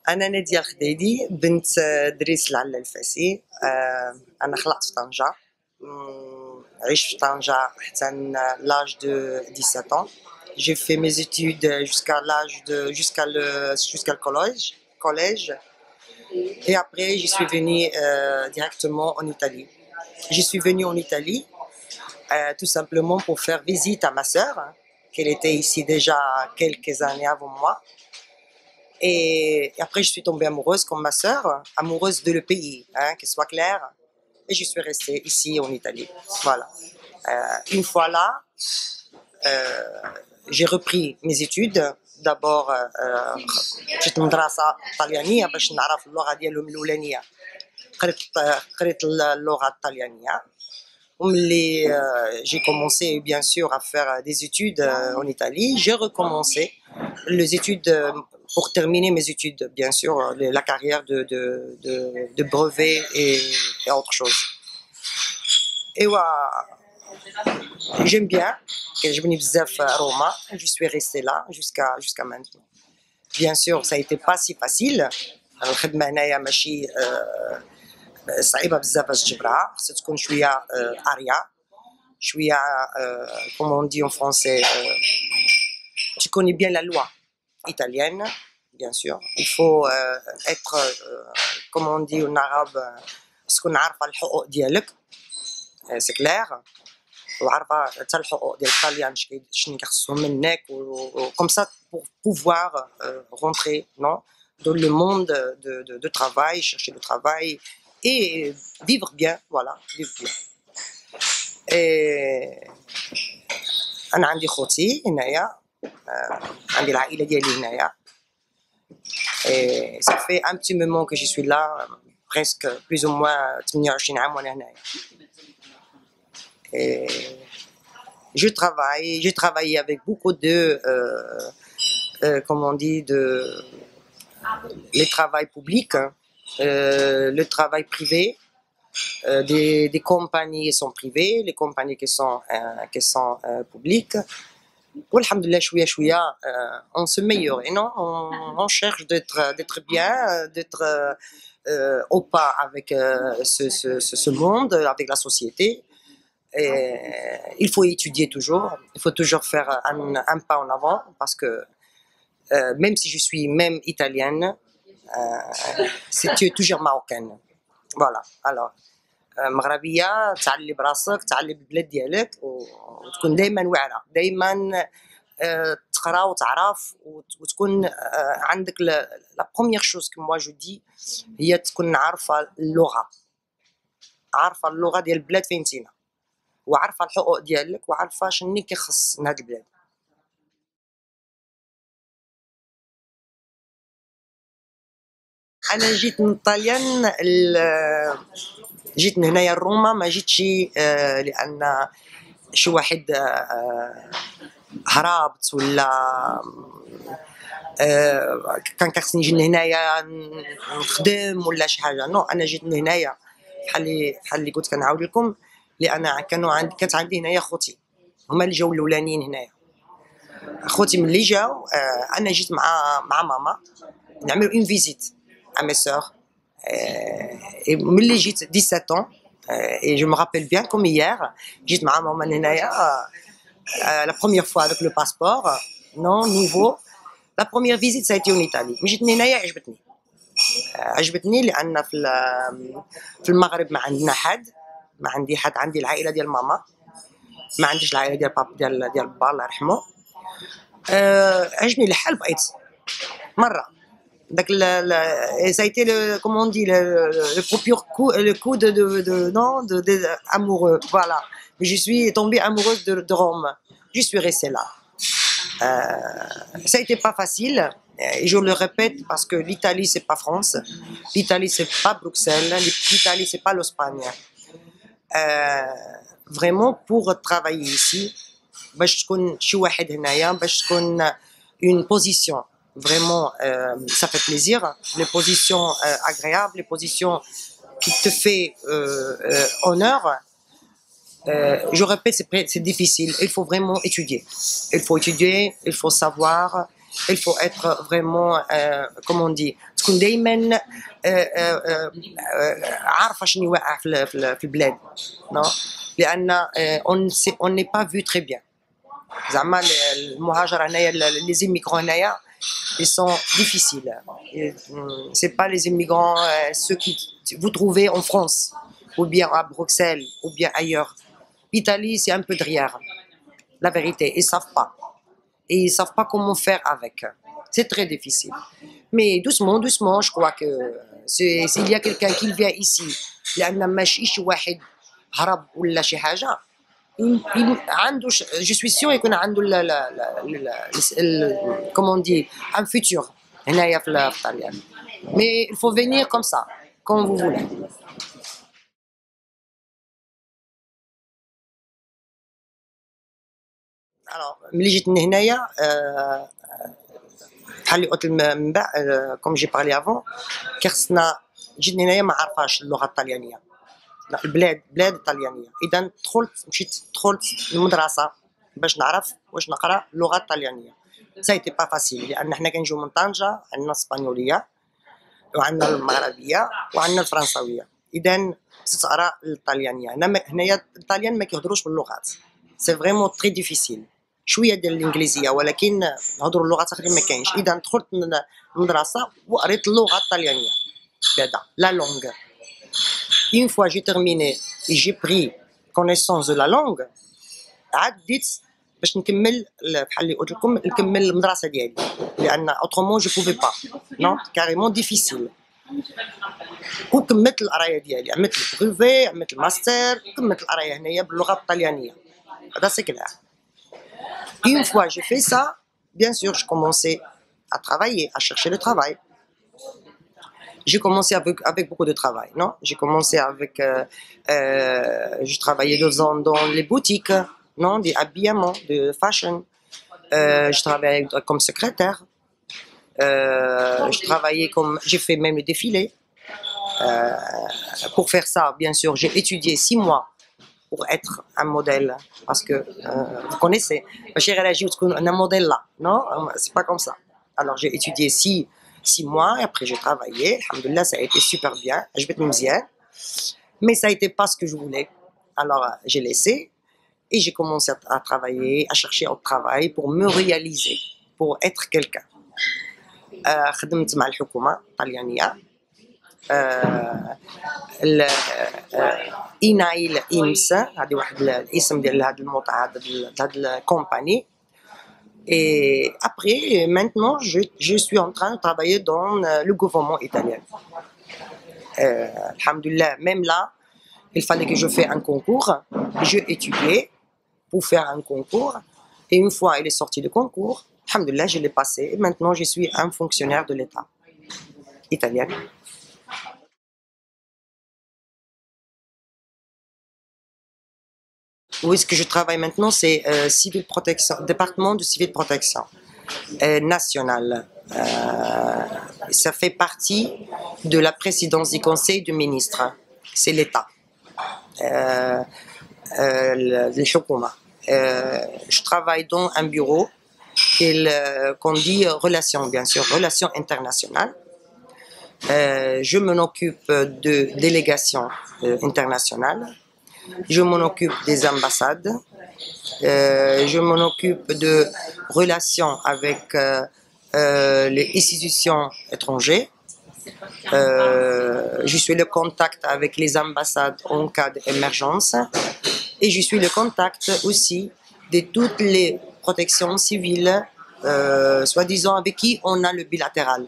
أنا نادية الخديدي بنت دريس العلا الفاسي. أنا خلقت في طنجة. عشت في طنجة حتى l'âge de 17 ans. J'ai fait mes études jusqu'à le collège. Et après, je suis venue directement en Italie. Je suis venue en Italie tout simplement pour faire visite à ma sœur, hein, qu'elle était ici déjà quelques années avant moi. Et après, je suis tombée amoureuse comme ma sœur, amoureuse de le pays, hein, qu'il soit clair. Et je suis restée ici en Italie. Voilà. Une fois là, j'ai repris mes études. d'abord مشيت لمدرسة طليانية باش نعرف اللغة ديالهم الأولانية. قريت اللغة الطليانية. وملي j'ai commencé bien sûr à faire des études en Italie, j'ai recommencé les études pour terminer mes études, bien sûr, la carrière de brevet et autre chose. Et ouais, j'aime bien. كيعجبني بزاف روما. Je suis restée là jusqu'à maintenant. Bien sûr, ça a été pas si facile. الخدمة هنايا ماشي صعيبة بزاف باش تجبرها. خصها تكون شوية أريا. شوية comme on dit en français, tu connais bien la loi italienne, bien sûr. Il faut être, comme on dit en arabe, تكون عارفة الحقوق ديالك. C'est clair. وعارفة حتى الحقوق ديال الطليان شنو كيخصهم منك comme ça pour pouvoir rentrer dans le monde de travail, chercher le travail et vivre bien, voilà, vivre bien. أنا عندي خوتي هنايا. عندي العائلة ديالي هنايا. Ça fait un petit moment que je suis là, presque plus ou moins 28 عام وأنا هنايا. J'ai travaillé avec beaucoup de, comment on dit, les travails publics, le travail privé, des compagnies qui sont privées, les compagnies qui sont publiques. Alhamdoulilah, chouïa, on se meilleure, et non, on cherche d'être bien, d'être au pas avec ce monde, avec la société. Et il faut étudier toujours, il faut toujours faire un pas en avant parce que même si je suis même italienne, tu es toujours marocaine. Voilà, alors مغربية تعلي براسك تعلي بالبلاد ديالك وتكون دايما واعرة دايما تقرا وتعرف وتكون عندك لا بروميير شوز كو موا جو دي هي تكون عارفة اللغة ديال البلاد فين تينا وعارفه الحقوق ديالك وعارفه شنو كيخص من هاد البلاد. انا جيت من طاليان جيت من هنايا لروما ما جيتش لان شي واحد هربت ولا كان كخصني نجي لهنايا نخدم ولا شي حاجه. نو انا جيت من هنايا بحال اللي قلت كنعاود لكم لان كانت عندي هنايا خوتي هما اللي جاو الاولانيين هنايا. خوتي ملي جاو انا جيت مع ماما نعملوا اون فيزيت à mes sœurs. Et ملي جيت 17 ans et je me rappelle bien comme hier جيت مع ماما هنايا la première fois avec le passeport non nouveau. La première visite ça a été en Italie. جيت هنايا عجبتني لان في المغرب ما عندنا حد ما عندي حد. عندي العائله ديال ماما ما عنديش العائله ديال بابا ديال با الله يرحمه. عجبني الحال بقيت مره داك ça a été le comment on dit le coup de amoureux. Voilà, je suis tombée amoureuse de Rome. Je suis restée là. Ça a été pas facile et je le répète parce que l'Italie c'est pas France, l'Italie c'est pas Bruxelles, l'Italie c'est pas l'Espagne. Vraiment pour travailler ici باش تكون شي واحد هنايا باش تكون une position vraiment ça fait plaisir, les positions agréables, les positions qui te fait honneur. Je répète, c'est difficile. Il faut vraiment étudier. Il faut savoir. il faut être vraiment comme on dit تكون دايما عارفه شنو واقع في البلاد non لان on n'est pas vu très bien زعما المهاجر هنايا les immigrants هنايا ils sont difficiles c'est pas les immigrants ceux que vous trouvez en France ou bien à Bruxelles ou bien ailleurs. L'Italie c'est un peu derrière la vérité, ils savent pas et ils savent pas comment faire avec. C'est très difficile. Mais doucement, doucement, je crois que s'il y a quelqu'un qui vient ici, لأن ماشيش واحد هرب ولا شي حاجة، عنده je suis sûr يكون عنده comment on dit un futur هنايا في الطليان. Mais il faut venir comme ça, comme vous voulez. Alors ملي جيت هنايا بحال اللي قلت من بعد كوم جي بارلي افون كيخصنا جيت هنايا ما عارفاش اللغه الطليانيه بلاد الطليانيه اذا دخلت المدرسه باش نعرف واش نقرا اللغه الطليانيه سايتي با فاسيل لان حنا كنجيو من طنجه عندنا الاسبانيوليه وعندنا المغربيه وعندنا الفرنساويه اذا تقرا الطليانيه هنايا الطليان ما كيهضروش باللغات سي فريمون تري ديفيسيل شويه ديال الانجليزيه ولكن نهضروا اللغات اخرين ما كاينش اذا دخلت من المدرسه وقريت اللغه الطليانيه بعدا لا لونغ une fois j'ai terminé et j'ai pris connaissance de la langue عاد بديت باش نكمل بحال اللي قلت لكم نكمل المدرسه ديالي لان autrement je pouvais pas non carrément difficile وكملت القرايه ديالي عملت البروفي عملت الماستر كملت القرايه هنايا باللغه الطليانيه هذا سي كلير. Une fois j'ai fait ça, bien sûr, je commençais à travailler, à chercher le travail. J'ai commencé avec beaucoup de travail, non? J'ai commencé avec, je travaillais 2 ans dans les boutiques, non? Des habillements, de fashion. Je travaillais comme secrétaire. Je travaillais comme, j'ai fait même le défilé. Pour faire ça, bien sûr, j'ai étudié 6 mois. Pour être un modèle, parce que vous connaissez, un modèle là, non, c'est pas comme ça. Alors j'ai étudié 6 mois et après j'ai travaillé. Alhamdoulilah, ça a été super bien. Je vais te dire, mais ça a été pas ce que je voulais. Alors j'ai laissé et j'ai commencé à travailler, à chercher au travail pour me réaliser, pour être quelqu'un. خدمت مع الحكومة الطليانية. إينايل إيمس هذه واحد الاسم ديال هذا الموقع هذا الكومباني et après maintenant je suis en train de travailler dans le gouvernement italien. Alhamdoulilah, même là il fallait que je fasse un concours, j'ai étudié pour faire un concours et une fois il est sorti le concours, alhamdoulilah je l'ai passé et maintenant je suis un fonctionnaire de l'État italien. Où est-ce que je travaille maintenant? C'est civil protection, département de civil protection national. Ça fait partie de la présidence du Conseil des ministres. C'est l'État. Je travaille dans un bureau qu'on dit relations, bien sûr, relations internationales. Je m'en occupe de délégations internationales. Je m'en occupe des ambassades, je m'en occupe de relations avec les institutions étrangères. Je suis le contact avec les ambassades en cas d'émergence et je suis le contact aussi de toutes les protections civiles, soi-disant avec qui on a le bilatéral.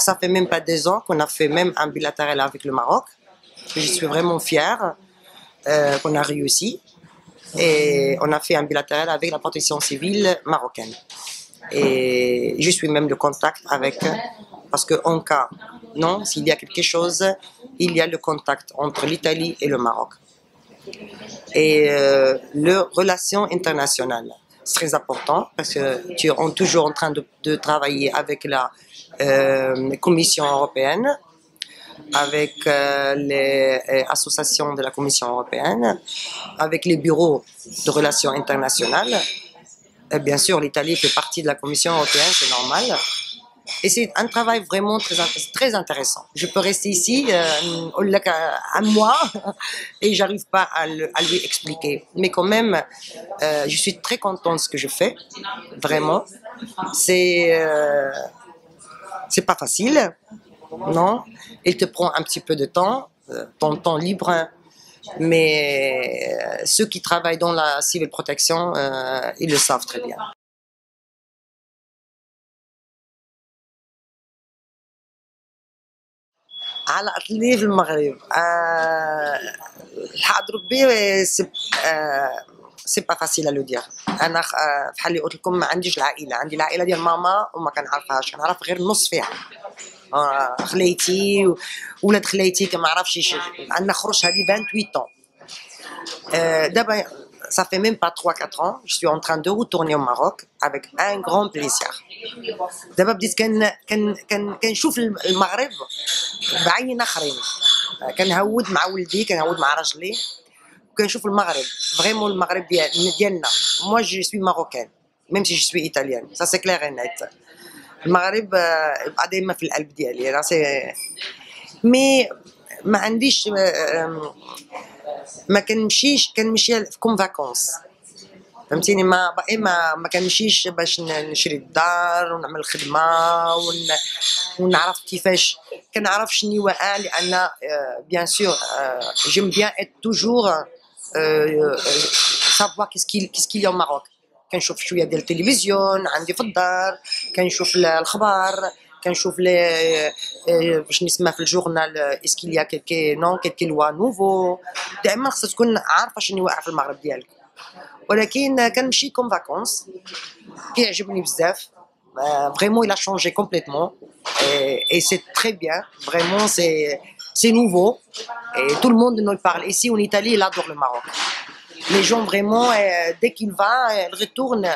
Ça fait même pas 2 ans qu'on a fait même un bilatéral avec le Maroc. Je suis vraiment fière qu'on a réussi et on a fait un bilatéral avec la protection civile marocaine. Et je suis même le contact avec, parce qu'en cas, non, s'il y a quelque chose, il y a le contact entre l'Italie et le Maroc. Et les relations internationales, c'est très important parce que tu es toujours en train de travailler avec la Commission européenne, avec les associations de la Commission européenne, avec les bureaux de relations internationales, Bien sûr, l'Italie fait partie de la Commission européenne, c'est normal. Et c'est un travail vraiment très intéressant. Je peux rester ici un mois et j'arrive pas à lui expliquer. Mais quand même, je suis très contente de ce que je fais, vraiment. C'est pas facile, non? Il te prend un petit peu de temps, ton temps libre. Mais ceux qui travaillent dans la civil protection, ils le savent très bien. على أطلي في المغرب الحق ربي سي با فاسيل لو دير انا بحال اللي قلت لكم ما عنديش العائله عندي العائله ديال ماما وما كنعرفهاش كنعرف غير النص فيها خليتي ولاد خليتي كما عرفش عندنا خروج هذه 28 ans d'abord, ça fait même pas 3-4 ans, je suis en train de retourner au Maroc avec un grand plaisir. دابا بديت كنشوف المغرب بعين اخرين كنهود مع ولدي كنهود مع راجلي كنشوف المغرب فريمون المغرب ديالنا moi je suis marocaine même si je suis italienne ça c'est clair et net المغرب يبقى دايما في القلب ديالي مي ما عنديش ما كنمشي كوم فاكونس فهمتيني ما كنمشيش باش نشري الدار ونعمل الخدمه ونعرف كيفاش كنعرف شنو واقع لان بيان سور جيم بيان ات توجور savoir qu'est-ce qu'il y a au Maroc كنشوف شويه ديال التلفزيون عندي في الدار كنشوف الاخبار كنشوف باش نسمع في الجورنال اسكيليا كيلكي لوا نوفو دائما خصك تكون عارفه شنو واقع في المغرب ديالك ولكن كنمشي كوم فاكونس كيعجبني بزاف vraiment il a changé complètement et c'est très bien vraiment c'est nouveau et tout le monde nous parle ici en Italie il adore le Maroc les gens vraiment dès qu'il va il retourne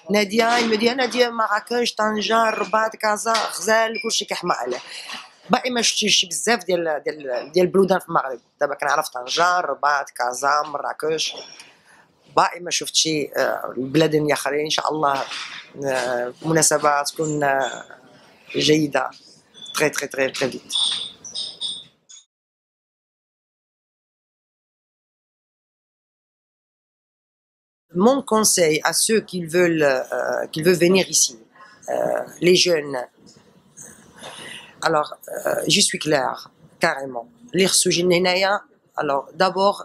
نادية المدينة نادية مراكش طنجة الرباط كازا غزال كلشي كيحمى عليه باقي ما شفتيش بزاف ديال البلودان في المغرب دابا كنعرف طنجة الرباط كازا مراكش باقي ما شفتش البلاد الاخرين ان شاء الله مناسبة تكون جيدة très très très très vite. Mon conseil à ceux qui veulent venir ici, les jeunes, alors je suis claire, carrément. Alors d'abord,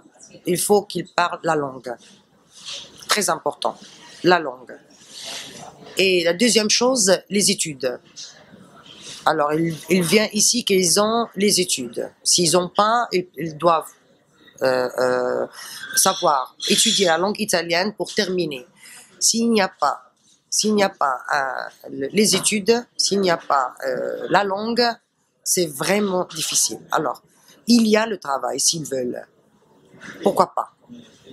il faut qu'ils parlent la langue. Très important, la langue. Et la deuxième chose, les études. Alors ils viennent ici qu'ils ont les études. S'ils n'ont pas, ils doivent savoir étudier la langue italienne pour terminer. S'il n'y a pas les études, s'il n'y a pas la langue, c'est vraiment difficile. Alors, il y a le travail s'ils veulent. Pourquoi pas?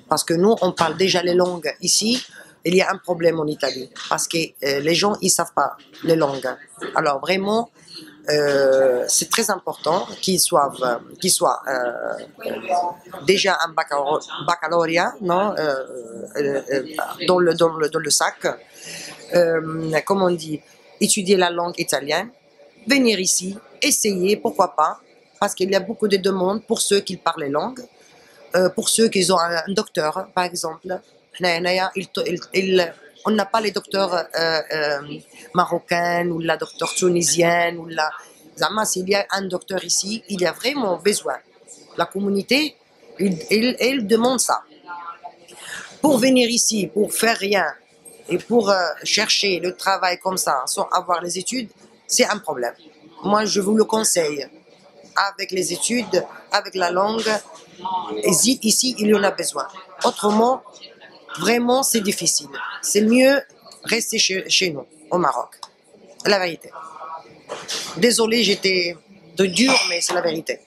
Parce que nous, on parle déjà les langues ici. Il y a un problème en Italie parce que les gens ils savent pas les langues. Alors vraiment, c'est très important qu'ils soient déjà un baccalauréat non dans le sac comme on dit étudier la langue italienne venir ici essayer pourquoi pas parce qu'il y a beaucoup de demandes pour ceux qui parlent les langues pour ceux qui ont un docteur par exemple on n'a pas les docteurs marocains ou la docteur tunisienne ou la Zama, s'il y a un docteur ici, il y a vraiment besoin. La communauté, elle demande ça. Pour venir ici, pour faire rien et pour chercher le travail comme ça, sans avoir les études, c'est un problème. Moi, je vous le conseille. Avec les études, avec la langue, ici, il y en a besoin. Autrement, vraiment, c'est difficile. C'est mieux rester chez nous, au Maroc. La vérité. Désolé, j'étais de dur, mais c'est la vérité.